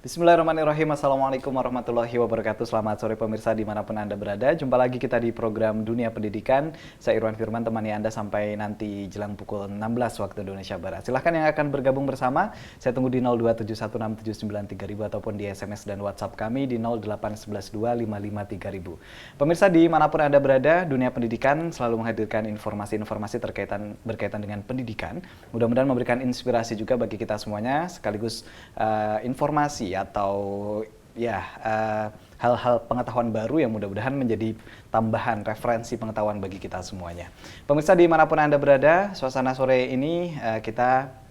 Bismillahirrahmanirrahim. Assalamualaikum warahmatullahi wabarakatuh. Selamat sore pemirsa dimanapun Anda berada. Jumpa lagi kita di program Dunia Pendidikan. Saya Irwan Firman, temani Anda sampai nanti jelang pukul 16 waktu Indonesia Barat. Silahkan yang akan bergabung bersama. Saya tunggu di 02716793000 ataupun di SMS dan WhatsApp kami di 08112553000. Pemirsa dimanapun Anda berada, Dunia Pendidikan selalu menghadirkan informasi-informasi berkaitan dengan pendidikan. Mudah-mudahan memberikan inspirasi juga bagi kita semuanya, sekaligus informasi atau hal-hal pengetahuan baru yang mudah-mudahan menjadi tambahan referensi pengetahuan bagi kita semuanya. Pemirsa dimanapun Anda berada, suasana sore ini kita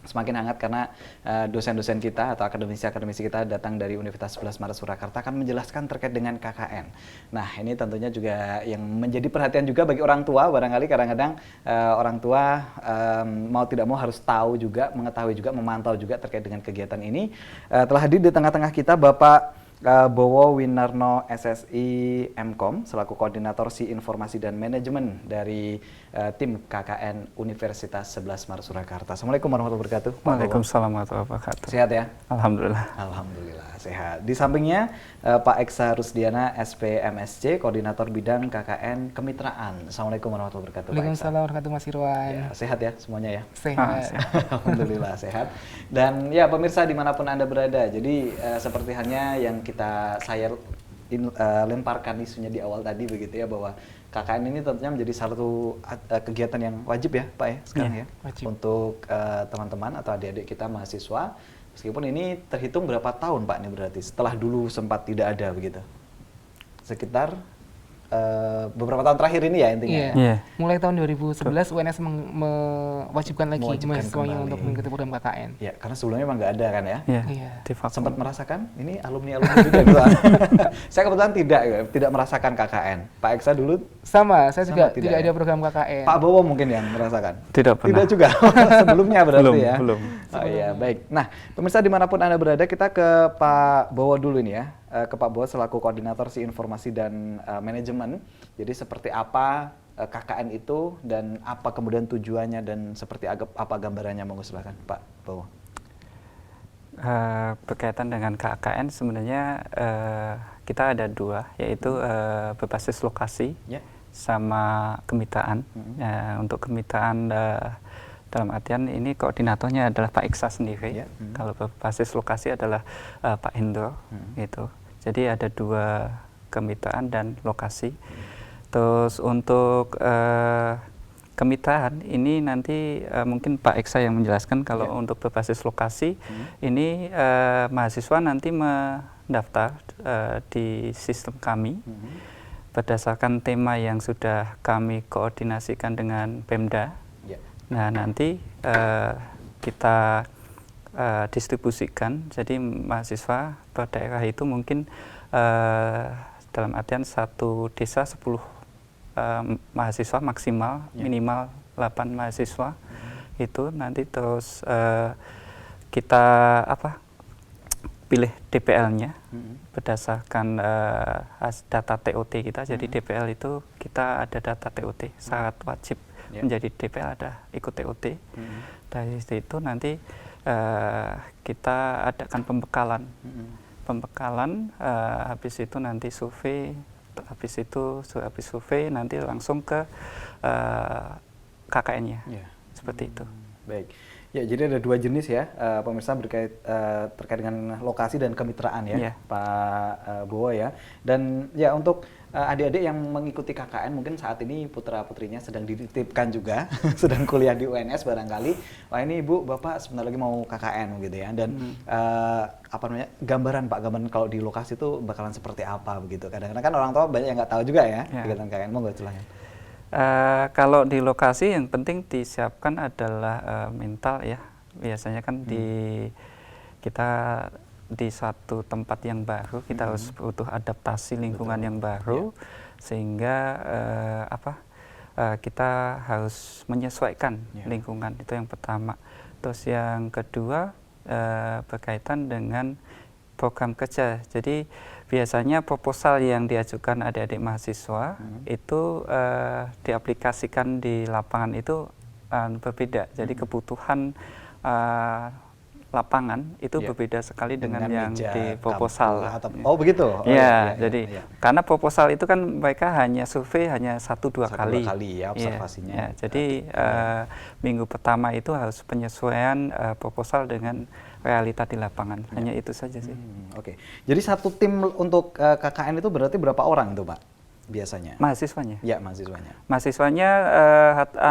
semakin hangat karena dosen-dosen kita atau akademisi-akademisi kita datang dari Universitas 11 Maret Surakarta akan menjelaskan terkait dengan KKN. Nah, ini tentunya juga yang menjadi perhatian juga bagi orang tua. Barangkali kadang-kadang orang tua mau tidak mau harus tahu juga, mengetahui juga, memantau juga terkait dengan kegiatan ini. Telah hadir di tengah-tengah kita Bapak Bowo Winarno SSI Mkom selaku Koordinator Si Informasi dan Manajemen dari tim KKN Universitas 11 Maret Surakarta. Assalamualaikum warahmatullahi wabarakatuh. Waalaikumsalam warahmatullahi wabarakatuh. Sehat ya? Alhamdulillah. Alhamdulillah sehat. Di sampingnya Pak Eksa Rusdiana SPMSC Koordinator Bidang KKN Kemitraan. Assalamualaikum warahmatullahi wabarakatuh. Waalaikumsalam warahmatullahi wabarakatuh, Mas Irwan. Ya, sehat ya semuanya ya? Sehat. Alhamdulillah sehat. Dan ya pemirsa dimanapun Anda berada, jadi seperti halnya yang saya lemparkan isunya di awal tadi begitu ya, bahwa KKN ini tentunya menjadi satu kegiatan yang wajib ya Pak ya sekarang ya, wajib. Untuk teman-teman atau adik-adik kita mahasiswa, meskipun ini terhitung berapa tahun Pak ini berarti setelah dulu sempat tidak ada begitu, sekitar beberapa tahun terakhir ini ya intinya. Iya. Mulai tahun 2011 UNS mewajibkan lagi mahasiswanya untuk mengikuti program KKN. Ya, karena sebelumnya memang nggak ada kan ya. Iya. Sempat merasakan ini alumni juga gitu. Saya kebetulan tidak merasakan KKN. Pak Eksa dulu Sama, saya juga tidak ya? ada program KKN. Pak Bowo mungkin yang merasakan. Tidak pernah. Tidak juga. Sebelumnya berarti ya. Belum. Oh iya, baik. Nah, pemirsa dimanapun Anda berada, kita ke Pak Bowo dulu nih ya. Ke Pak Bowo selaku Koordinator Si Informasi dan Manajemen. Jadi seperti apa KKN itu dan apa kemudian tujuannya dan seperti apa gambarannya, monggo silakan Pak Bowo. Berkaitan dengan KKN sebenarnya kita ada dua, yaitu berbasis lokasi sama kemitraan. Untuk kemitraan dalam artian ini koordinatornya adalah Pak Iksa sendiri. Kalau berbasis lokasi adalah Pak Hendro gitu. Jadi ada dua kemitraan dan lokasi. Terus untuk kemitraan ini nanti mungkin Pak Eksa yang menjelaskan. Kalau untuk berbasis lokasi ini mahasiswa nanti mendaftar di sistem kami berdasarkan tema yang sudah kami koordinasikan dengan Pemda. Nah nanti kita distribusikan, jadi mahasiswa per daerah itu mungkin dalam artian satu desa 10 mahasiswa maksimal, minimal 8 mahasiswa itu nanti terus kita pilih DPL-nya berdasarkan data TOT kita. Jadi DPL itu kita ada data TOT, syarat wajib menjadi DPL ada ikut TOT. Dari situ nanti kita adakan pembekalan, habis itu nanti survei, habis survei nanti langsung ke KKN-nya, seperti itu. Baik, ya jadi ada dua jenis ya pemirsa terkait dengan lokasi dan kemitraan ya, Pak Bowo ya. Dan ya untuk adik-adik yang mengikuti KKN mungkin saat ini putra-putrinya sedang dititipkan juga, sedang kuliah di UNS barangkali. Wah ini Ibu, Bapak sebentar lagi mau KKN gitu ya. Dan gambaran kalau di lokasi itu bakalan seperti apa begitu. Kadang-kadang kan orang tua banyak yang nggak tahu juga ya kegiatan KKN. Monggo silakan. Kalau di lokasi yang penting disiapkan adalah mental ya. Biasanya kan kita di suatu tempat yang baru, kita harus butuh adaptasi lingkungan yang baru, sehingga kita harus menyesuaikan lingkungan, itu yang pertama. Terus yang kedua berkaitan dengan program kerja. Jadi biasanya proposal yang diajukan adik-adik mahasiswa itu diaplikasikan di lapangan itu berbeda. Jadi kebutuhan lapangan itu berbeda sekali dengan yang di proposal. Oh begitu? Jadi karena proposal itu kan mereka hanya survei hanya 1-2 kali. Ya observasinya. Jadi minggu pertama itu harus penyesuaian proposal dengan realita di lapangan. Hanya itu saja sih. Oke. Jadi satu tim untuk KKN itu berarti berapa orang itu Pak? Biasanya? Mahasiswanya? Ya, mahasiswanya. Mahasiswanya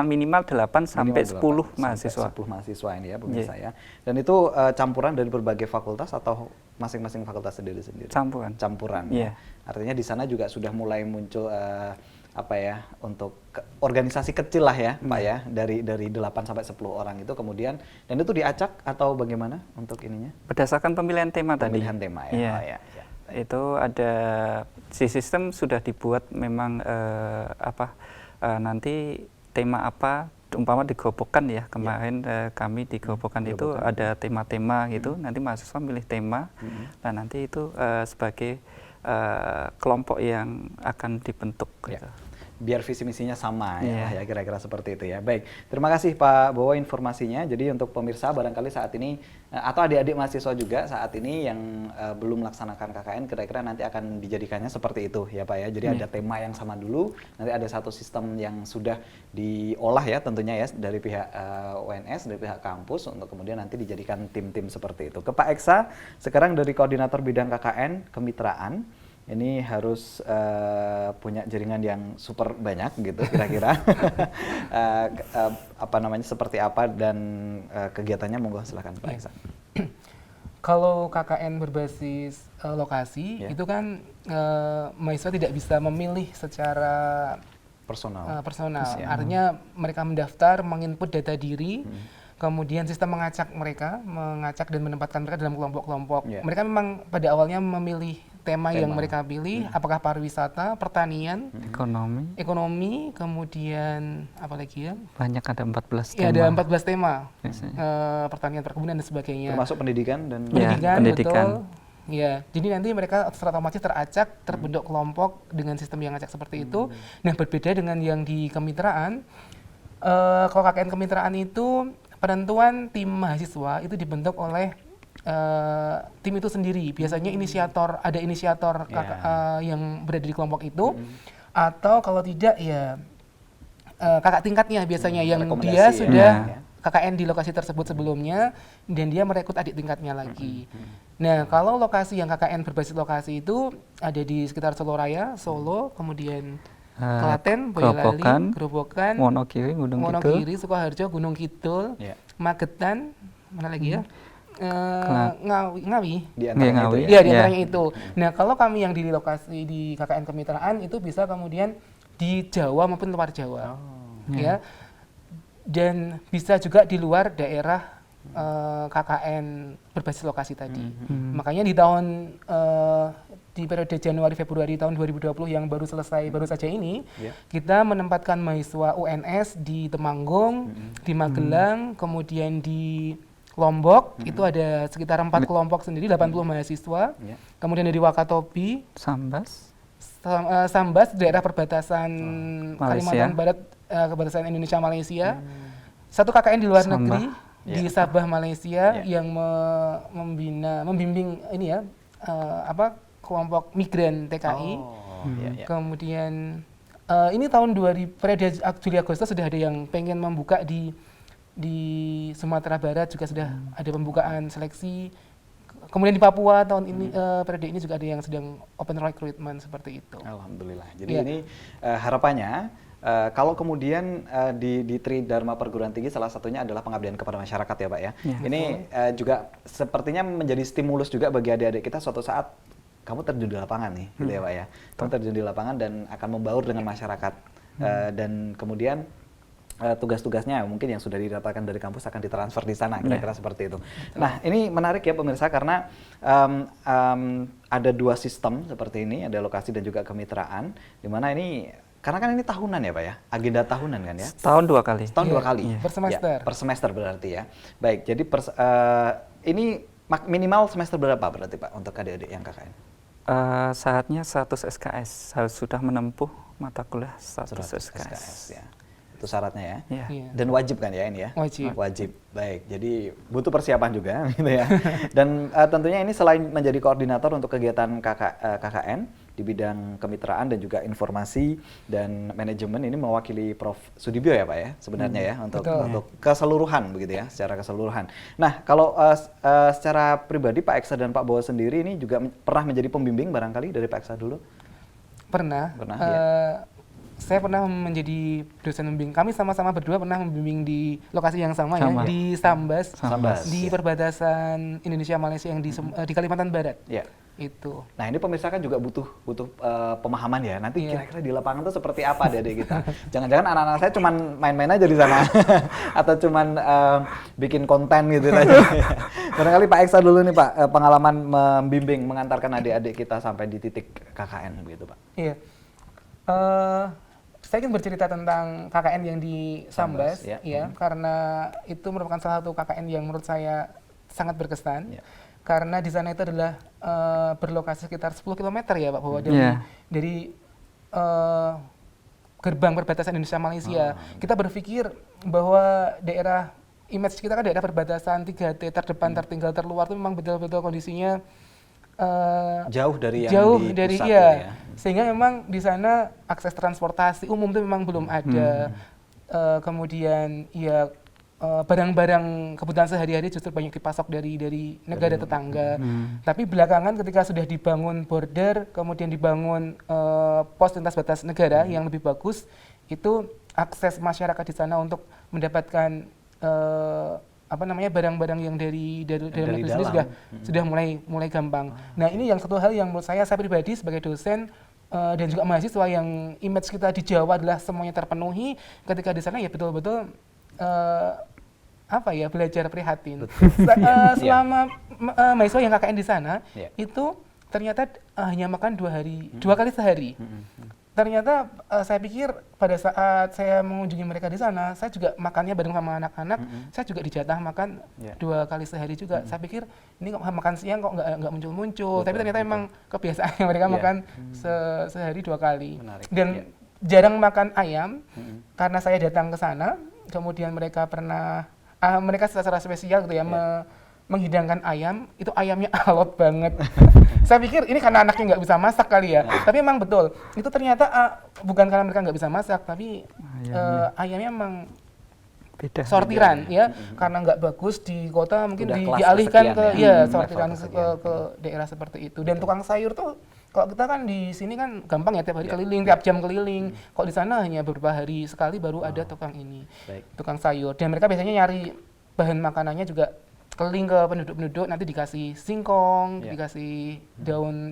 minimal 8 sampai 10 mahasiswa. 10 mahasiswa ini ya pemirsa ya. Dan itu campuran dari berbagai fakultas atau masing-masing fakultas sendiri-sendiri? Campuran. Ya. Artinya di sana juga sudah mulai muncul untuk organisasi kecil lah ya Pak ya, dari 8 sampai 10 orang itu kemudian, dan itu diacak atau bagaimana untuk ininya? Berdasarkan pemilihan tema tadi. Pemilihan tema ya. Itu ada sistem sudah dibuat memang nanti tema apa umpama digerobokkan ya kemarin kami digerobokkan itu ada tema-tema gitu, nanti mahasiswa milih tema, nah nanti itu sebagai kelompok yang akan dibentuk gitu. Biar visi misinya sama ya kira-kira seperti itu ya. Baik, terima kasih Pak Bowo informasinya. Jadi untuk pemirsa barangkali saat ini atau adik-adik mahasiswa juga saat ini yang belum melaksanakan KKN kira-kira nanti akan dijadikannya seperti itu ya Pak ya. Jadi ada tema yang sama dulu, nanti ada satu sistem yang sudah diolah ya tentunya ya dari pihak UNS, dari pihak kampus untuk kemudian nanti dijadikan tim-tim seperti itu. Ke Pak Eksa, sekarang dari Koordinator Bidang KKN Kemitraan. Ini harus punya jaringan yang super banyak gitu kira-kira. Seperti apa dan kegiatannya, monggo silakan Pak Eksa. Kalau KKN berbasis lokasi itu kan mahasiswa tidak bisa memilih secara personal. Artinya mereka mendaftar, menginput data diri, kemudian sistem mengacak dan menempatkan mereka dalam kelompok-kelompok. Mereka memang pada awalnya memilih tema yang mereka pilih, apakah pariwisata, pertanian, ekonomi, kemudian apa lagi ya? Banyak, ada 14 tema. Ya, ada 14 tema. Pertanian, perkebunan dan sebagainya. Termasuk pendidikan dan pendidikan. Betul. Ya, jadi nanti mereka secara otomatis teracak, terbentuk kelompok dengan sistem yang acak seperti itu. Nah, berbeda dengan yang di kemitraan. Kalau KKN kemitraan itu penentuan tim mahasiswa itu dibentuk oleh tim itu sendiri. Biasanya ada inisiator yang berada di kelompok itu, atau kalau tidak ya kakak tingkatnya biasanya yang dia sudah KKN di lokasi tersebut sebelumnya dan dia merekrut adik tingkatnya lagi. Nah, kalau lokasi yang KKN berbasis lokasi itu ada di sekitar Solo Raya, Solo, kemudian Klaten, Boyolali, Grobogan, Wonogiri, Sukoharjo, Gunung Kidul, Magetan, mana lagi ya? Ngawi. Di antaranya itu. Nah, kalau kami yang di lokasi di KKN Kemitraan itu bisa kemudian di Jawa maupun luar Jawa. Ya. Dan bisa juga di luar daerah KKN berbasis lokasi tadi. Makanya di di periode Januari Februari tahun 2020 yang baru saja ini, kita menempatkan mahasiswa UNS di Temanggung, di Magelang, kemudian di Lombok, itu ada sekitar 4 kelompok sendiri, 80 mahasiswa. Kemudian dari Wakatobi, Sambas, daerah perbatasan Kalimantan Barat, perbatasan Indonesia Malaysia. Satu KKN di luar negeri, di Sabah Malaysia, yang membimbing ini ya, kelompok migran TKI. Kemudian ini tahun periode Juli Agustus sudah ada yang pengen membuka di Sumatera Barat, juga sudah ada pembukaan seleksi. Kemudian di Papua tahun ini periode ini juga ada yang sedang open recruitment seperti itu. Alhamdulillah. Jadi ini harapannya kalau kemudian di Tridharma Perguruan Tinggi salah satunya adalah pengabdian kepada masyarakat ya Pak ya. Ini juga sepertinya menjadi stimulus juga bagi adik-adik kita suatu saat kamu terjun di lapangan nih, gitu ya Pak ya. Kamu terjun di lapangan dan akan membaur dengan masyarakat dan kemudian tugas-tugasnya mungkin yang sudah didapatkan dari kampus akan ditransfer di sana, kira-kira seperti itu. Nah, ini menarik ya pemirsa karena ada 2 sistem seperti ini, ada lokasi dan juga kemitraan, di mana ini karena kan ini tahunan ya Pak ya, agenda tahunan kan ya? Setahun 2 kali. Setahun 2 kali. Per semester. Ya, per semester berarti ya. Baik, jadi ini minimal semester berapa berarti Pak untuk adik-adik yang KKN? Saatnya 100 SKS, harus sudah menempuh mata kuliah 100 SKS. Ya. itu syaratnya ya. Iya. Dan wajib kan ya ini ya? Wajib. Wajib. Baik, jadi butuh persiapan juga gitu ya. Dan tentunya ini selain menjadi koordinator untuk kegiatan KKN di bidang kemitraan dan juga informasi dan manajemen, ini mewakili Prof. Sudibyo ya Pak ya sebenarnya ya untuk keseluruhan begitu ya, secara keseluruhan. Nah, kalau secara pribadi Pak Eksa dan Pak Bowo sendiri ini juga pernah menjadi pembimbing barangkali dari Pak Eksa dulu? Pernah. Ya. Saya pernah menjadi dosen membimbing. Kami sama-sama berdua pernah membimbing di lokasi yang sama. Ya, di Sambas, di perbatasan Indonesia Malaysia yang di Kalimantan Barat. Ya. Itu. Nah, ini pemirsa kan juga butuh pemahaman ya. Nanti kira-kira di lapangan itu seperti apa adik-adik kita. Jangan-jangan anak-anak saya cuman main-main aja di sana atau cuman bikin konten gitu aja. Barangkali Pak Eksa dulu nih Pak, pengalaman membimbing, mengantarkan adik-adik kita sampai di titik KKN gitu Pak. Iya. Saya ingin bercerita tentang KKN yang di Sambas, ya, karena itu merupakan salah satu KKN yang menurut saya sangat berkesan, karena di sana itu adalah berlokasi sekitar 10 km ya Pak, bahwa dari gerbang perbatasan Indonesia Malaysia. Kita berpikir bahwa daerah image kita kan daerah perbatasan 3T, terdepan, tertinggal, terluar itu memang betul-betul kondisinya jauh dari yang jauh di dari pusat ya. Sehingga memang di sana akses transportasi umum itu memang belum ada. Kemudian ya barang-barang kebutuhan sehari-hari justru banyak dipasok dari negara tetangga. Tapi belakangan ketika sudah dibangun border, kemudian dibangun pos lintas batas negara yang lebih bagus, itu akses masyarakat di sana untuk mendapatkan barang-barang yang dari negeri sendiri sudah mulai gampang. Nah, ini yang satu hal yang menurut saya pribadi sebagai dosen dan juga mahasiswa yang image kita di Jawa adalah semuanya terpenuhi, ketika di sana ya betul-betul belajar prihatin. Selama mahasiswa yang KKN di sana itu ternyata hanya makan 2 kali sehari. Ternyata saya pikir pada saat saya mengunjungi mereka di sana, saya juga makannya bareng sama anak-anak, saya juga dijatah makan 2 kali sehari juga. Saya pikir ini kok makan siang kok nggak muncul-muncul, tapi ternyata memang kebiasaan mereka makan sehari 2 kali. Menarik. Dan jarang makan ayam, karena saya datang ke sana, kemudian mereka mereka secara spesial gitu ya, menghidangkan ayam, itu ayamnya alot banget. Saya pikir ini karena anaknya nggak bisa masak kali ya. Tapi emang betul, itu ternyata bukan karena mereka nggak bisa masak, tapi ayamnya emang beda sortiran ya, karena nggak bagus di kota mungkin dialihkan ke sortiran ke daerah seperti itu. Dan tukang sayur tuh kalau kita kan di sini kan gampang ya, tiap hari keliling, tiap jam keliling. Kok di sana hanya beberapa hari sekali baru ada tukang ini, tukang sayur. Dan mereka biasanya nyari bahan makanannya juga keliling ke penduduk-penduduk, nanti dikasih singkong, dikasih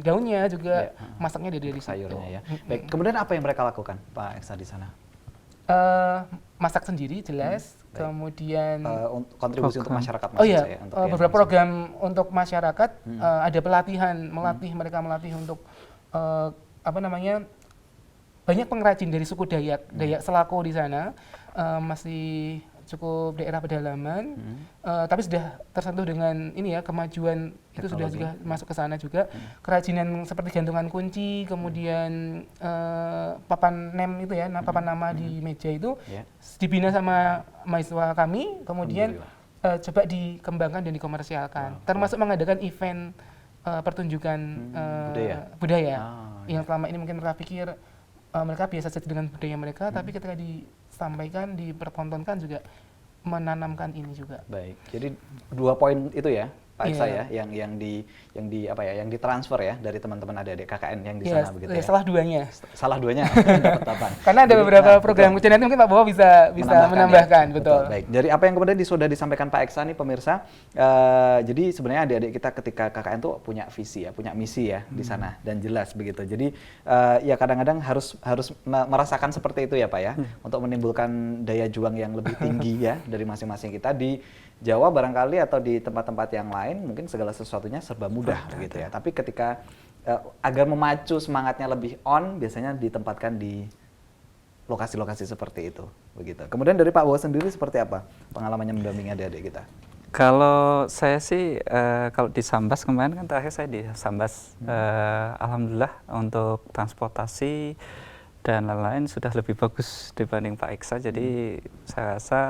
daunnya juga, masaknya dari sayurnya ya. Baik, kemudian apa yang mereka lakukan Pak Eksa di sana? Masak sendiri jelas, kemudian kontribusi untuk masyarakat beberapa program untuk masyarakat, ada pelatihan, mereka melatih untuk banyak pengrajin dari suku Dayak Selako di sana, masih cukup daerah pedalaman, tapi sudah tersentuh dengan kemajuan itu, sudah juga masuk ke sana juga. Kerajinan seperti gantungan kunci, kemudian papan nem itu ya, papan nama di meja itu dibina sama mahasiswa kami, kemudian coba dikembangkan dan dikomersialkan, termasuk mengadakan event pertunjukan budaya yang selama ini mungkin mereka pikir mereka biasa saja dengan budaya mereka, tapi ketika disampaikan, dipertontonkan juga menanamkan ini juga. Baik, jadi 2 poin itu ya Pak Eksa ya, yang ditransfer ya dari teman-teman adik-adik KKN yang di sana begitu ya. Salah duanya. Salah duanya dapat apa? Karena ada beberapa program ujian, nanti mungkin Pak Bowo bisa menambahkan, betul. Baik, dari apa yang kemudian sudah disampaikan Pak Eksa nih pemirsa, jadi sebenarnya adik-adik kita ketika KKN tuh punya visi ya, punya misi ya di sana dan jelas begitu. Jadi ya kadang-kadang harus merasakan seperti itu ya Pak ya, untuk menimbulkan daya juang yang lebih tinggi ya dari masing-masing kita di Jawa barangkali atau di tempat-tempat yang lain mungkin segala sesuatunya serba mudah gitu ya. Tapi ketika agar memacu semangatnya lebih on, biasanya ditempatkan di lokasi-lokasi seperti itu begitu. Kemudian dari Pak Bowo sendiri seperti apa pengalamannya mendampingi adik-adik kita? Kalau saya sih kalau di Sambas kemarin kan terakhir saya di Sambas, alhamdulillah untuk transportasi dan lain-lain sudah lebih bagus dibanding Pak Eksa. Jadi saya rasa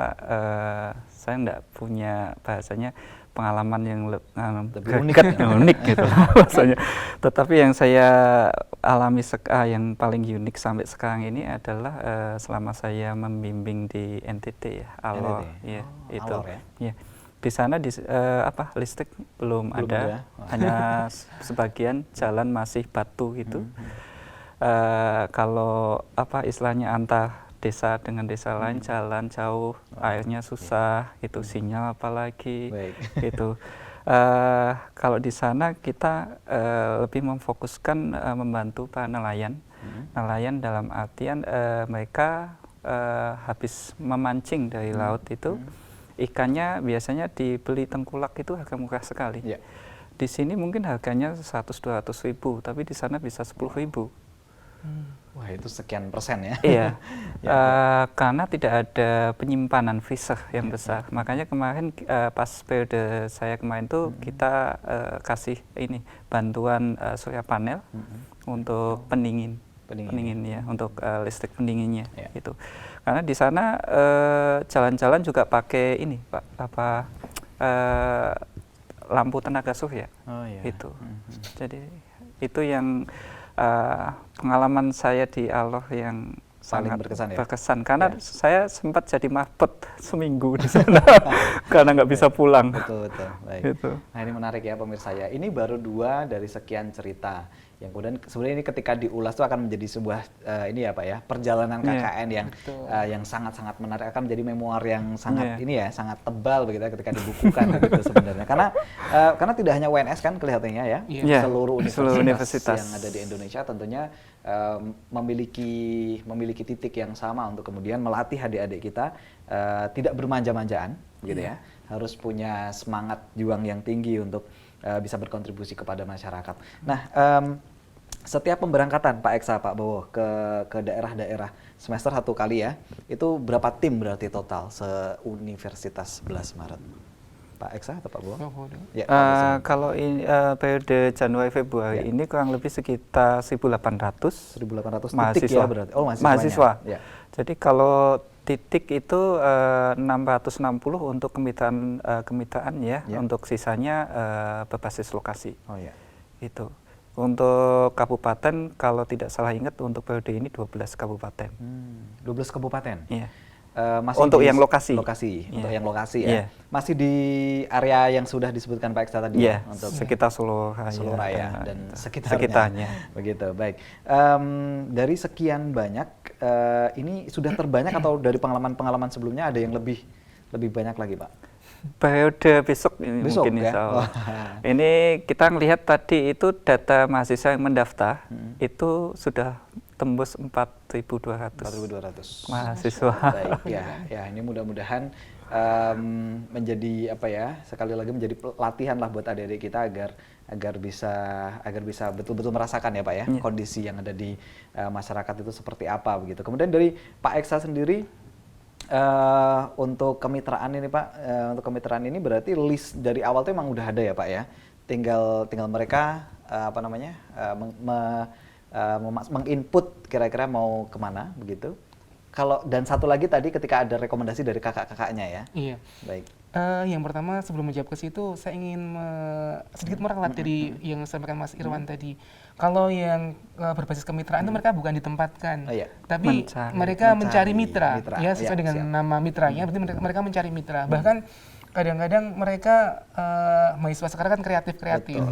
saya enggak punya bahasanya pengalaman yang lebih unik gitu bahasanya. Tetapi yang saya alami yang paling unik sampai sekarang ini adalah selama saya membimbing di NTT ya, Alor ya, itu Alor, ya? Ya. Di sana listrik belum ada. Hanya sebagian jalan masih batu gitu. Kalau istilahnya antar desa dengan desa lain jalan jauh, airnya susah, itu sinyal apalagi gitu. Kalau di sana kita lebih memfokuskan membantu para nelayan. Nelayan dalam artian mereka habis memancing dari laut itu, ikannya biasanya dibeli tengkulak itu harga murah sekali. Di sini mungkin harganya 100-200 ribu, tapi di sana bisa 10 ribu. Wah, itu sekian persen ya? Iya, karena tidak ada penyimpanan freezer yang besar. Makanya kemarin pas periode saya kemarin tuh kita kasih ini bantuan surya panel untuk pendingin ya, untuk listrik pendinginnya gitu. Karena di sana jalan-jalan juga pakai ini Pak, lampu tenaga surya. Itu. Jadi itu yang pengalaman saya di Alor yang paling sangat berkesan karena saya sempat jadi mapet seminggu di sana karena nggak bisa pulang. Betul. Baik. Gitu. Nah, ini menarik ya pemirsa ya. Ini baru 2 dari sekian cerita yang kemudian sebenarnya ini ketika diulas itu akan menjadi sebuah ini ya Pak ya, perjalanan KKN yang sangat-sangat menarik, akan menjadi memoir yang sangat ini ya, sangat tebal begitu ya ketika dibukukan gitu sebenarnya. Karena tidak hanya UNS kan kelihatannya ya, seluruh universitas yang ada di Indonesia tentunya memiliki titik yang sama untuk kemudian melatih adik-adik kita tidak bermanja-manjaan gitu ya, harus punya semangat juang yang tinggi untuk bisa berkontribusi kepada masyarakat. Nah, setiap pemberangkatan Pak Eksa, Pak Bowo ke daerah-daerah semester 1 kali ya, itu berapa tim berarti total se-Universitas 11 Maret? Pak Eksa atau Pak Bowo? Ya, kalau periode Januari Februari ini kurang lebih sekitar 1.800 mahasiswa titik ya berarti. Oh, mahasiswa. Jadi kalau titik itu 660 untuk kemitraan ya, untuk sisanya berbasis lokasi. Itu. Untuk kabupaten kalau tidak salah ingat untuk periode ini 12 kabupaten. 12 kabupaten. Iya. Masih untuk yang lokasi. Untuk yang lokasi ya. Masih di area yang sudah disebutkan Pak Eksa tadi ya. Untuk sekitar Solo Raya dan sekitarnya. Begitu, baik. Dari sekian banyak, ini sudah terbanyak atau dari pengalaman-pengalaman sebelumnya ada yang lebih banyak lagi, Pak? Periode besok ini mungkin ya? Insya Allah. Ini kita melihat tadi itu data mahasiswa yang mendaftar itu sudah tembus 4.200 mahasiswa. Baik ya, ini mudah-mudahan menjadi sekali lagi menjadi latihan lah buat adik-adik kita agar bisa betul-betul merasakan ya Pak ya, kondisi yang ada di masyarakat itu seperti apa begitu. Kemudian dari Pak Eksa sendiri, untuk kemitraan ini Pak, untuk kemitraan ini berarti list dari awal itu memang udah ada ya Pak ya, tinggal mereka menginput kira-kira mau kemana begitu. Dan satu lagi tadi ketika ada rekomendasi dari kakak-kakaknya ya. Iya. Baik. Yang pertama sebelum menjawab ke situ, saya ingin sedikit meralat dari yang disampaikan Mas Irwan tadi. Kalau yang berbasis kemitraan itu mereka bukan ditempatkan, tapi mereka mencari mitra. Ya, sesuai dengan nama mitranya, berarti mereka mencari mitra. Bahkan kadang-kadang mereka mahasiswa sekarang kan kreatif.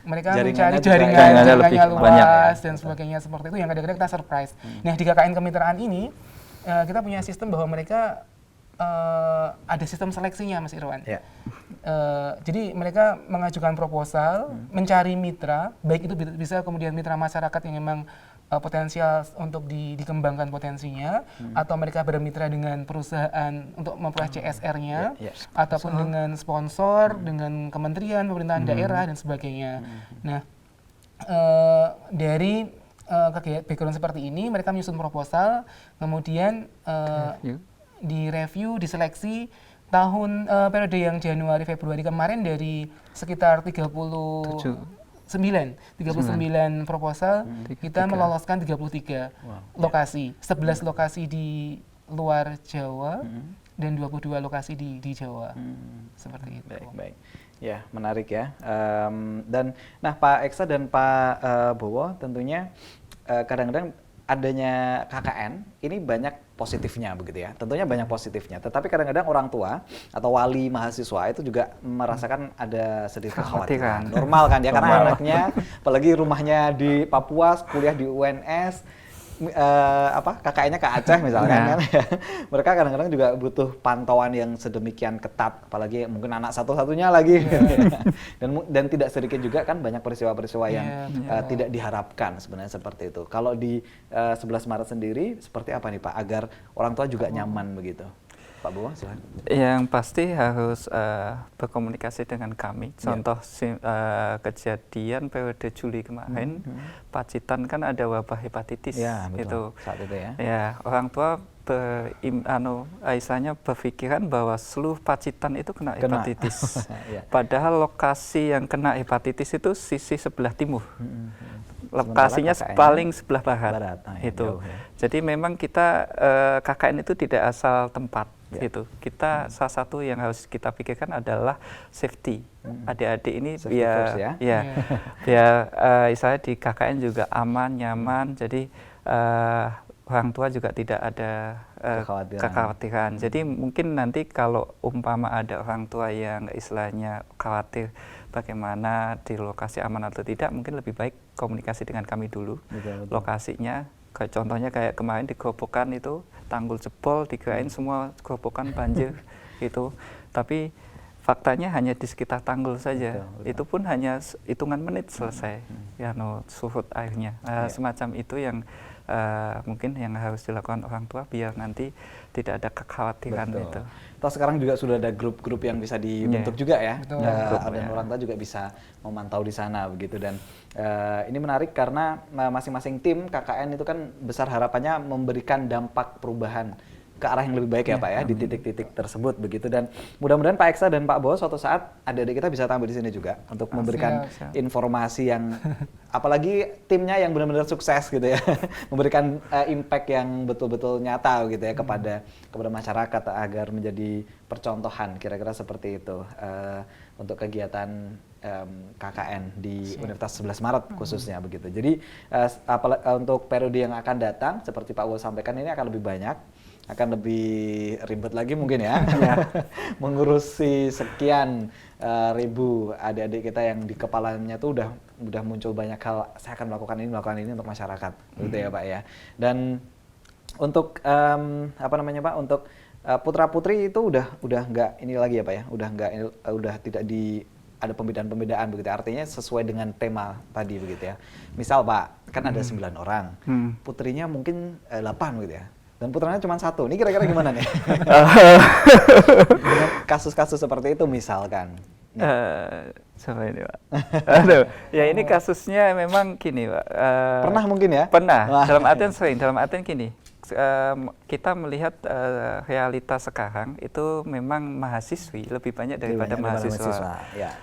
Mereka mencari jaringannya luas dan sebagainya seperti itu yang kadang-kadang kita surprise. Nah, di KKN kemitraan ini kita punya sistem bahwa mereka ada sistem seleksinya, Mas Irwan. Jadi mereka mengajukan proposal, mencari mitra, baik itu bisa kemudian mitra masyarakat yang memang potensial untuk dikembangkan potensinya, atau mereka bermitra dengan perusahaan untuk memperoleh CSR-nya, ataupun dengan sponsor, dengan kementerian, pemerintahan daerah dan sebagainya. Nah, dari background seperti ini, mereka menyusun proposal, kemudian direview, diseleksi periode yang Januari Februari kemarin dari sekitar 37 39 proposal, kita 33. meloloskan 33 lokasi. 11 lokasi di luar Jawa dan 22 lokasi di Jawa. Seperti itu. Baik. Ya, menarik ya. Dan nah Pak Eksa dan Pak Bowo tentunya kadang-kadang adanya KKN ini banyak positifnya begitu ya. Tentunya banyak positifnya. Tetapi kadang-kadang orang tua atau wali mahasiswa itu juga merasakan ada sedikit kekhawatiran. Normal kan ya, karena anaknya apalagi rumahnya di Papua, kuliah di UNS, KKN-nya ke Aceh misalkan kan. Mereka kadang-kadang juga butuh pantauan yang sedemikian ketat, apalagi mungkin anak satu-satunya lagi. Dan tidak sedikit juga kan banyak peristiwa-peristiwa yang tidak diharapkan sebenarnya seperti itu. Kalau di 11 Maret sendiri seperti apa nih Pak agar orang tua juga nyaman begitu? Pak Bowo, silakan. Yang pasti harus berkomunikasi dengan kami. Contoh kejadian periode Juli kemarin, Pacitan kan ada wabah hepatitis. Ya, betul. Itu. Saat itu ya. Ya, orang tua Aisyahnya berpikiran bahwa seluruh Pacitan itu kena hepatitis. Padahal lokasi yang kena hepatitis itu sisi sebelah timur. Lokasinya paling sebelah barat. Itu. Jadi memang kita KKN itu tidak asal tempat. Gitu. Kita salah satu yang harus kita pikirkan adalah safety. Adik-adik ini biar istilahnya di KKN juga aman, nyaman. Jadi orang tua juga tidak ada kekhawatiran. Jadi mungkin nanti kalau umpama ada orang tua yang istilahnya khawatir bagaimana di lokasi aman atau tidak, mungkin lebih baik komunikasi dengan kami dulu. Betul. Lokasinya. Contohnya kayak kemarin di Gerobokan itu tanggul jebol, dikirain semua Gerobokan banjir gitu. Tapi faktanya hanya di sekitar tanggul saja. Betul. Itu pun hanya hitungan menit selesai. Surut airnya. Semacam itu yang mungkin yang harus dilakukan orang tua biar nanti tidak ada kekhawatiran itu. Toh sekarang juga sudah ada grup-grup yang bisa dibentuk juga ya. Dan orang tua juga bisa memantau di sana begitu. Dan ini menarik karena masing-masing tim KKN itu kan besar harapannya memberikan dampak perubahan ke arah yang lebih baik ya Pak ya, di titik-titik tersebut begitu. Dan mudah-mudahan Pak Eksa dan Pak Bowo suatu saat adik-adik kita bisa tampil di sini juga untuk memberikan informasi yang apalagi timnya yang benar-benar sukses gitu ya, memberikan impact yang betul-betul nyata gitu ya kepada masyarakat agar menjadi percontohan, kira-kira seperti itu untuk kegiatan KKN di Universitas 11 Maret khususnya begitu. Jadi untuk periode yang akan datang seperti Pak Bowo sampaikan ini akan lebih banyak, akan lebih ribet lagi mungkin ya, mengurusi sekian ribu adik-adik kita yang di kepalanya tuh udah muncul banyak hal. Saya akan melakukan ini untuk masyarakat, gitu ya Pak ya. Dan untuk untuk putra putri itu udah nggak ini lagi ya Pak ya, udah tidak ada pembedaan-pembedaan begitu. Artinya sesuai dengan tema tadi begitu ya. Misal Pak, kan ada 9 orang, putrinya mungkin 8 gitu ya. Dan putranya cuma 1. Ini kira-kira gimana nih? Dengan kasus-kasus seperti itu misalkan. Siapa ini Pak? Aduh, ya ini kasusnya memang gini Pak. Pernah mungkin ya? Pernah, dalam artian gini. Kita melihat realitas sekarang itu memang mahasiswi lebih banyak daripada mahasiswa. Ya.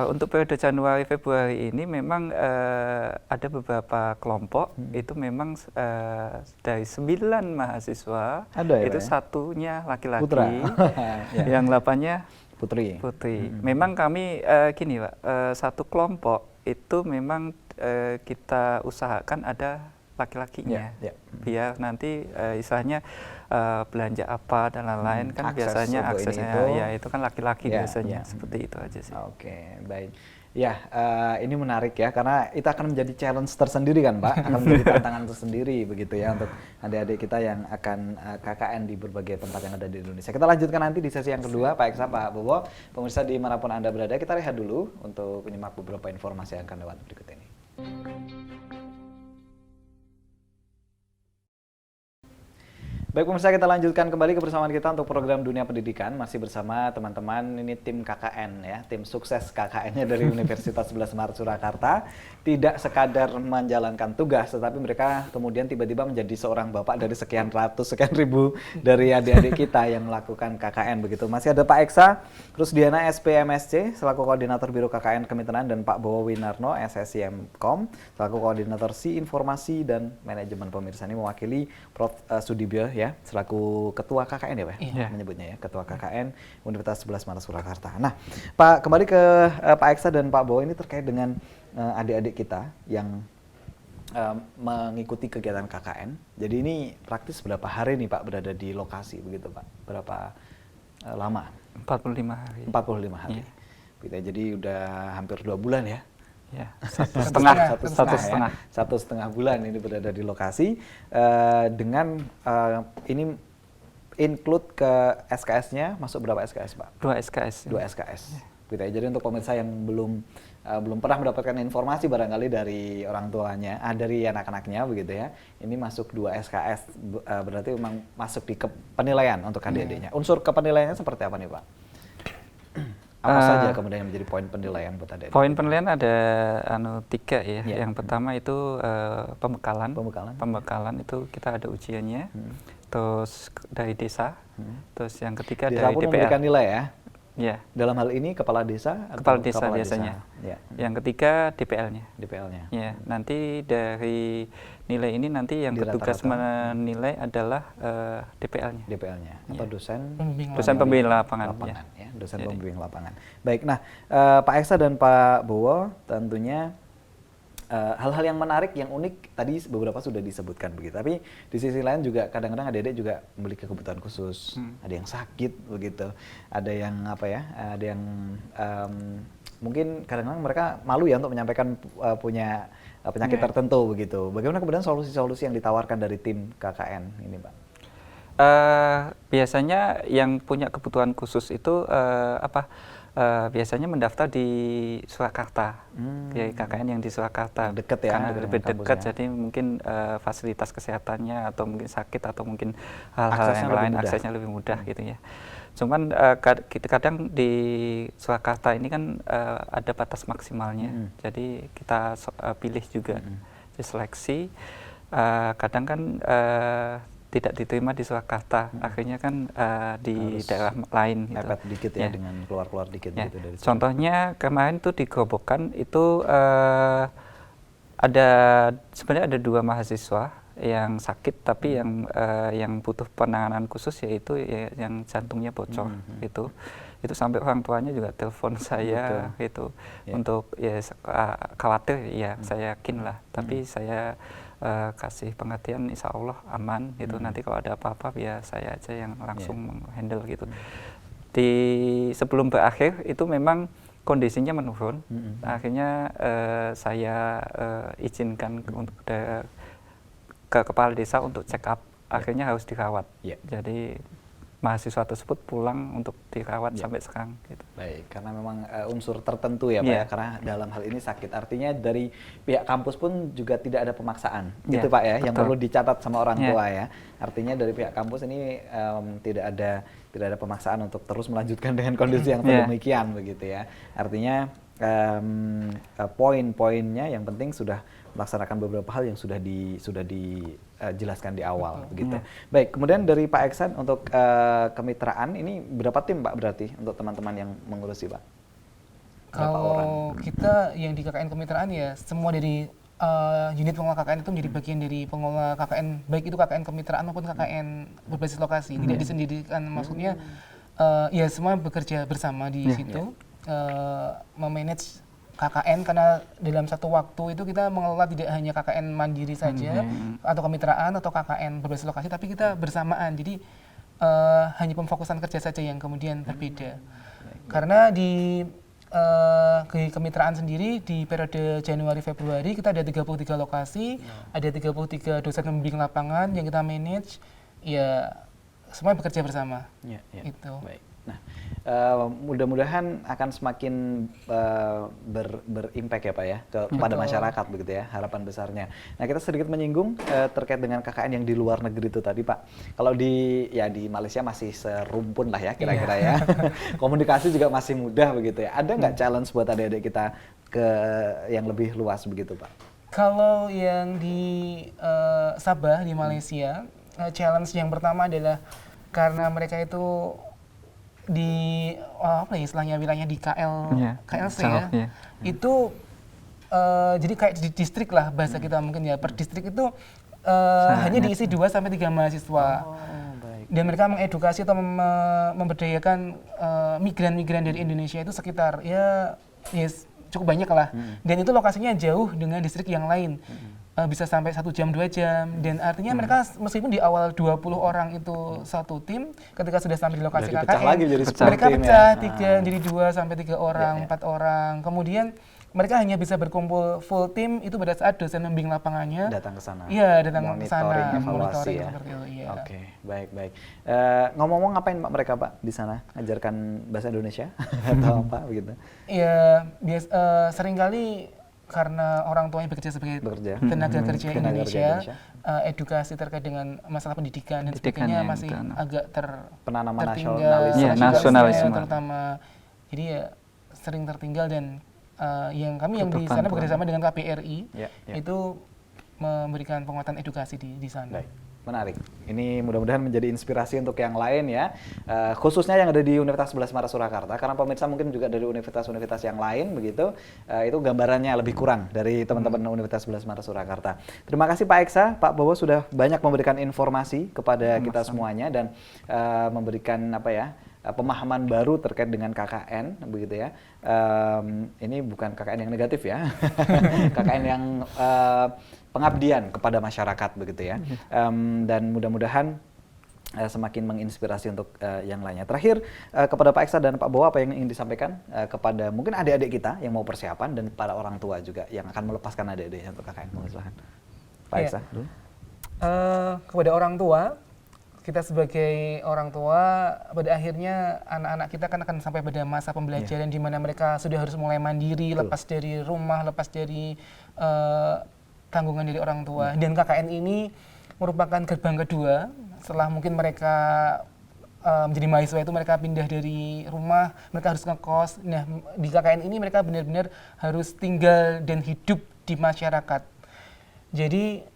Untuk periode Januari Februari ini memang ada beberapa kelompok itu memang dari 9 mahasiswa itu satunya laki-laki, yang 8-nya putri. Memang kami gini Pak, satu kelompok itu memang kita usahakan ada laki-lakinya, biar nanti istilahnya belanja apa dan lain-lain kan biasanya aksesnya itu kan laki-laki biasanya, seperti itu aja sih. Oke, baik. Ya, ini menarik ya karena itu akan menjadi challenge tersendiri kan Pak, akan menjadi tantangan tersendiri begitu ya untuk adik-adik kita yang akan KKN di berbagai tempat yang ada di Indonesia. Kita lanjutkan nanti di sesi yang kedua, Pak Eksa, Pak Bowo, pemirsa dimanapun Anda berada, kita rehat dulu untuk menyimak beberapa informasi yang akan lewat berikut ini. Baik pemirsa, kita lanjutkan kembali kebersamaan kita untuk program Dunia Pendidikan. Masih bersama teman-teman, ini tim KKN ya, tim sukses KKN-nya dari Universitas 11 Maret Surakarta. Tidak sekadar menjalankan tugas, tetapi mereka kemudian tiba-tiba menjadi seorang bapak dari sekian ratus, sekian ribu dari adik-adik kita yang melakukan KKN begitu. Masih ada Pak Eksa Rusdiana SPMSC selaku Koordinator Biro KKN Kemitraan dan Pak Bowo Winarno SSIMkom selaku Koordinator Si Informasi dan Manajemen. Pemirsa ini mewakili Prof. Sudibyo ya, selaku Ketua KKN ya Pak? Iya. Menyebutnya ya, Ketua KKN Universitas 11 Maret Surakarta. Nah, Pak, kembali ke Pak Eksa dan Pak Bowo ini terkait dengan adik-adik kita yang mengikuti kegiatan KKN. Jadi ini praktis berapa hari nih Pak berada di lokasi begitu Pak? Berapa lama? 45 hari. 45 hari. Iya. Gitu, jadi udah hampir 2 bulan ya? Ya, satu setengah bulan ini berada di lokasi dengan ini include ke SKS-nya masuk berapa SKS Pak? 2 SKS. 2 SKS. Gitu ya. Jadi untuk pemirsa yang belum pernah mendapatkan informasi barangkali dari orang tuanya, dari anak-anaknya begitu ya. Ini masuk 2 SKS, berarti memang masuk di penilaian untuk adik-adiknya. Unsur kepenilaiannya seperti apa nih Pak? Apa saja kemudian yang menjadi poin penilaian buat adik-adik? Poin penilaian ada 3 ya. Yeah. Yang pertama itu pembekalan. Pembekalan itu kita ada ujiannya. Terus dari desa. Terus yang ketiga desa dari pun DPR. memberikan nilai ya? Ya. Dalam hal ini kepala desa? Kepala desa biasanya. Ya. Yang ketiga DPL-nya. DPL-nya. Ya. Nanti dari nilai ini nanti yang Di bertugas rata-rata menilai adalah DPL-nya. DPL-nya atau dosen pembimbing lapangan. Ya. Dosen pembimbing lapangan. Baik, nah Pak Eksa dan Pak Bowo tentunya hal-hal yang menarik, yang unik tadi beberapa sudah disebutkan begitu. Tapi di sisi lain juga kadang-kadang adik-adik juga memiliki kebutuhan khusus. Ada yang sakit begitu, ada yang apa ya, ada yang mungkin kadang-kadang mereka malu ya untuk menyampaikan punya penyakit tertentu begitu. Bagaimana kemudian solusi-solusi yang ditawarkan dari tim KKN ini, Pak? Biasanya yang punya kebutuhan khusus itu biasanya mendaftar di Surakarta, ya KKN yang di Surakarta, dekat ya, karena lebih dekat, ya. jadi mungkin fasilitas kesehatannya atau mungkin sakit atau mungkin hal-hal yang lain aksesnya lebih mudah gitu ya. Cuman kadang di Surakarta ini kan ada batas maksimalnya, jadi kita pilih juga diseleksi. Kadang kan tidak diterima di Surakarta, akhirnya kan di harus daerah lain gitu. Mepet dikit ya, dengan keluar-keluar dikit gitu dari Surakarta. Contohnya kemarin tuh di Gerobokan itu sebenarnya ada 2 mahasiswa yang sakit tapi yang butuh penanganan khusus, yaitu yang jantungnya bocor itu sampai orang tuanya juga telepon saya gitu untuk ya khawatir ya, saya yakin lah, tapi saya kasih pengertian, insya Allah aman gitu. Nanti kalau ada apa-apa ya saya aja yang langsung menghandle gitu. Di sebelum berakhir itu memang kondisinya menurun, akhirnya saya izinkan untuk ke kepala desa untuk check up, akhirnya harus dirawat. Jadi mahasiswa tersebut pulang untuk dirawat sampai sekarang gitu. Baik, karena memang unsur tertentu ya Pak ya, karena dalam hal ini sakit. Artinya dari pihak kampus pun juga tidak ada pemaksaan, gitu Pak ya, yang perlu dicatat sama orang tua ya. Artinya dari pihak kampus ini tidak ada pemaksaan untuk terus melanjutkan dengan kondisi yang demikian begitu ya. Artinya poin-poinnya yang penting sudah melaksanakan beberapa hal yang sudah dijelaskan di awal begitu. Baik, kemudian dari Pak Eksan untuk kemitraan ini berapa tim Pak berarti untuk teman-teman yang mengurusi Pak? Kalau kita yang di KKN kemitraan ya semua dari unit pengelola KKN itu menjadi bagian dari pengelola KKN, baik itu KKN kemitraan maupun KKN berbasis lokasi. Tidak disendirikan, maksudnya ya semua bekerja bersama di situ memanage KKN, karena dalam satu waktu itu kita mengelola tidak hanya KKN mandiri saja atau kemitraan atau KKN berbasis lokasi, tapi kita bersamaan. Jadi hanya pemfokusan kerja saja yang kemudian berbeda. Karena di kemitraan sendiri di periode Januari-Februari kita ada 33 lokasi, ada 33 dosen pembimbing lapangan yang kita manage, ya semua bekerja bersama. Itu. Baik. Nah, mudah-mudahan akan semakin berimpact ya Pak ya kepada masyarakat begitu ya, harapan besarnya. Nah, kita sedikit menyinggung terkait dengan KKN yang di luar negeri itu tadi Pak. Kalau di Malaysia masih serumpun lah ya kira-kira ya. Komunikasi juga masih mudah begitu ya. Ada nggak challenge buat adik-adik kita ke yang lebih luas begitu Pak? Kalau yang di Sabah di Malaysia, challenge yang pertama adalah karena mereka itu di apa ya istilahnya wilayahnya di KLC ya. Itu jadi kayak di distrik lah bahasa kita mungkin ya. Per distrik itu hanya diisi 2 sampai 3 mahasiswa. Dan mereka mengedukasi atau memberdayakan migran-migran dari Indonesia itu sekitar cukup banyak lah. Dan itu lokasinya jauh dengan distrik yang lain. Bisa sampai 1 jam 2 jam, dan artinya mereka meskipun di awal 20 orang itu satu tim, ketika sudah sampai di lokasi KKN mereka pecah jadi 2 sampai 3 orang, 4 orang, kemudian mereka hanya bisa berkumpul full tim itu pada saat dosen membimbing lapangannya datang ke sana. Iya, datang ke sana, monitoring ya. Seperti itu. Iya. Oke, baik. Ngomong-ngomong ngapain Pak mereka Pak di sana? Ajarkan bahasa Indonesia atau apa begitu? Iya, seringkali karena orang tuanya bekerja sebagai tenaga kerja Indonesia, edukasi terkait dengan masalah pendidikan dan sebagainya masih agak penanaman nasionalisme terutama. Jadi ya sering tertinggal, dan yang kami yang di sana bekerjasama dengan KBRI itu memberikan penguatan edukasi di sana. Baik. Menarik. Ini mudah-mudahan menjadi inspirasi untuk yang lain ya, khususnya yang ada di Universitas 11 Maret Surakarta. Karena pemirsa mungkin juga dari universitas-universitas yang lain begitu, itu gambarannya lebih kurang dari teman-teman Universitas 11 Maret Surakarta. Terima kasih Pak Eksa, Pak Bowo sudah banyak memberikan informasi kepada kita semuanya dan memberikan pemahaman baru terkait dengan KKN begitu ya. Ini bukan KKN yang negatif ya, KKN yang pengabdian kepada masyarakat begitu ya. Dan mudah-mudahan semakin menginspirasi untuk yang lainnya. Terakhir kepada Pak Eksa dan Pak Bowo, apa yang ingin disampaikan kepada mungkin adik-adik kita yang mau persiapan dan para orang tua juga yang akan melepaskan adik-adiknya untuk KKN? Silahkan Pak Eksa dulu. Kepada orang tua, kita sebagai orang tua pada akhirnya anak-anak kita kan akan sampai pada masa pembelajaran di mana mereka sudah harus mulai mandiri, lepas dari rumah, lepas dari tanggungan dari orang tua. Dan KKN ini merupakan gerbang kedua setelah mungkin mereka menjadi mahasiswa itu mereka pindah dari rumah, mereka harus ngekos. Nah, di KKN ini mereka benar-benar harus tinggal dan hidup di masyarakat. Jadi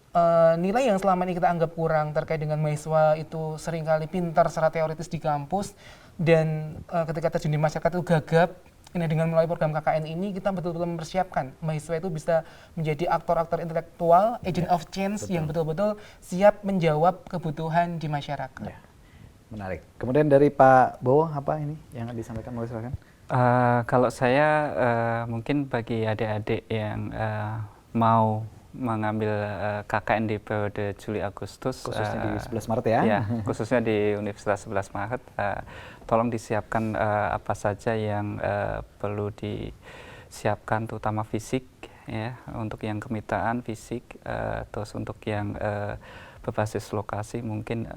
nilai yang selama ini kita anggap kurang terkait dengan mahasiswa itu seringkali pintar secara teoritis di kampus, dan ketika terjun di masyarakat itu gagap. Nah, dengan melalui program KKN ini kita betul-betul mempersiapkan mahasiswa itu bisa menjadi aktor-aktor intelektual, agent of change yang betul-betul siap menjawab kebutuhan di masyarakat. Ya. Menarik. Kemudian dari Pak Bowo, apa ini yang disampaikan? Mau silakan. Kalau saya mungkin bagi adik-adik yang mau mengambil KKN di periode Juli Agustus, khususnya di 11 Maret ya. Ya, khususnya di Universitas 11 Maret, tolong disiapkan apa saja yang perlu disiapkan, terutama fisik ya, untuk yang kemitraan fisik, terus untuk yang berbasis lokasi mungkin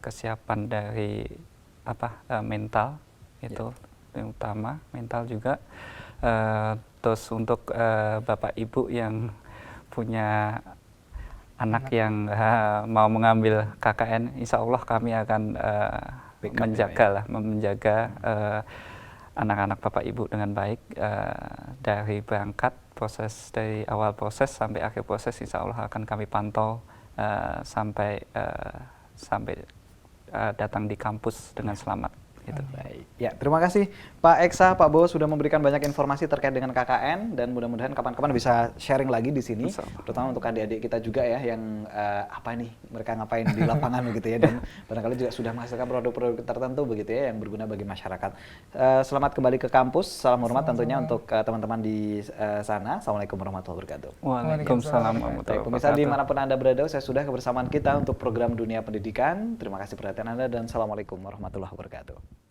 kesiapan dari mental itu yang utama, mental juga. Terus untuk Bapak Ibu yang punya anak yang mau mengambil KKN, insya Allah kami akan menjaga anak-anak Bapak Ibu dengan baik, dari berangkat proses, dari awal proses sampai akhir proses, insya Allah akan kami pantau sampai datang di kampus dengan selamat. Gitu. Baik. Ya, terima kasih Pak Eksa, Pak Bowo sudah memberikan banyak informasi terkait dengan KKN, dan mudah-mudahan kapan-kapan bisa sharing lagi di sini, terutama untuk adik-adik kita juga ya yang mereka ngapain di lapangan begitu ya, dan barangkali juga sudah menghasilkan produk-produk tertentu begitu ya yang berguna bagi masyarakat. Selamat kembali ke kampus, salam hormat tentunya untuk teman-teman di sana. Assalamualaikum warahmatullahi wabarakatuh. Waalaikumsalam warahmatullahi wabarakatuh. Pemirsa dimanapun Anda berada, saya sudah kebersamaan kita untuk program Dunia Pendidikan. Terima kasih perhatian Anda dan assalamualaikum warahmatullahi wabarakatuh.